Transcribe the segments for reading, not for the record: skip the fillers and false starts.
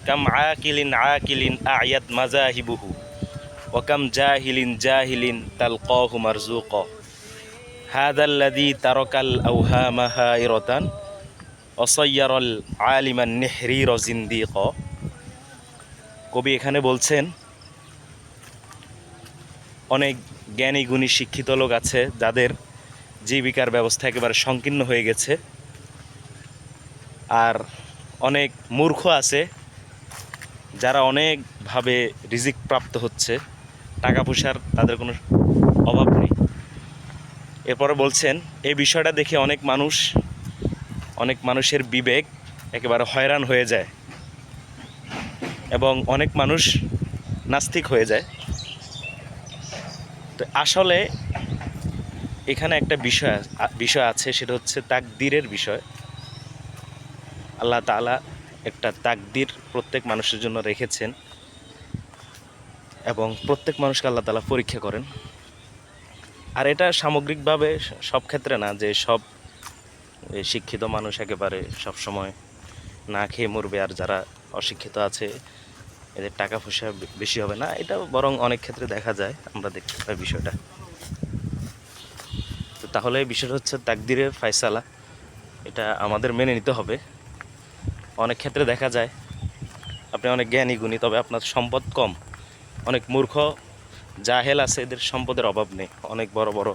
কাম আকিলিন আকিলিন আয়াত মাজাহিবুহু ওয়াকাম জাহিলিন জাহিলিন তালকাহু মারজুক হাদাল্লাযী তারাকাল আওহামা হাইরাতান ওয়াসায়্যারাল আলিমান নিহরির জিন্দিক। কবি এখানে বলছেন অনেক জ্ঞানী গুণী শিক্ষিত লোক আছে যাদের জীবিকার ব্যবস্থা একেবারে সংকীর্ণ হয়ে গেছে, আর অনেক মূর্খ আছে যারা অনেকভাবে রিজিক প্রাপ্ত হচ্ছে, টাকা পয়সার তাদের কোনো অভাব নেই। এরপরে বলছেন এই বিষয়টা দেখে অনেক মানুষের বিবেক একেবারে হয়রান হয়ে যায় এবং অনেক মানুষ নাস্তিক হয়ে যায়। তো আসলে এখানে একটা বিষয় আছে, সেটা হচ্ছে তাকদীরের বিষয়। আল্লাহ তাআলা একটা তাকদীর প্রত্যেক মানুষের জন্য রেখেছেন এবং প্রত্যেক মানুষকে আল্লাহ তাআলা পরীক্ষা করেন। আর এটা সামগ্রিকভাবে সব ক্ষেত্রে না যে সব শিক্ষিত মানুষ একেবারে সব সময় না খেয়ে মরবে, আর যারা অশিক্ষিত আছে এদের টাকা পয়সা বেশি হবে না, এটা বরং অনেক ক্ষেত্রে দেখা যায়, আমরা দেখতে পাই বিষয়টা। তো তাহলে বিষয়টা হচ্ছে তাকদীরের ফায়সালা, এটা আমাদের মেনে নিতে হবে। অনেক ক্ষেত্রে দেখা যায় আপনি অনেক জ্ঞানী গুণী, তবে আপনার সম্পদ কম, অনেক মূর্খ জাহেল আছে, এদের সম্পদের অভাব নেই, অনেক বড় বড়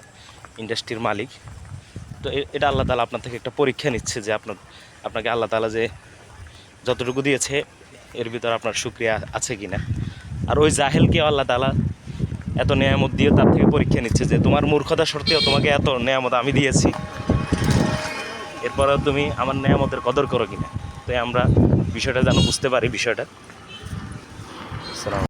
ইন্ডাস্ট্রির মালিক। তো এটা আল্লাহ তাআলা আপনার থেকে একটা পরীক্ষা নিচ্ছে যে আপনাকে আল্লাহ তাআলা যে যতটুকু দিয়েছে এর ভিতর আপনার শুকরিয়া আছে কিনা। আর ওই জাহেলকেও আল্লাহ তাআলা এত নেয়ামত দিয়ে তার থেকে পরীক্ষা নিচ্ছে যে তোমার মূর্খতা সত্ত্বেও তোমাকে এত নেয়ামত আমি দিয়েছি, এরপরেও তুমি আমার নেয়ামতের কদর করো কিনা। তাই আমরা বিষয়টা যেন বুঝতে পারি বিষয়টা।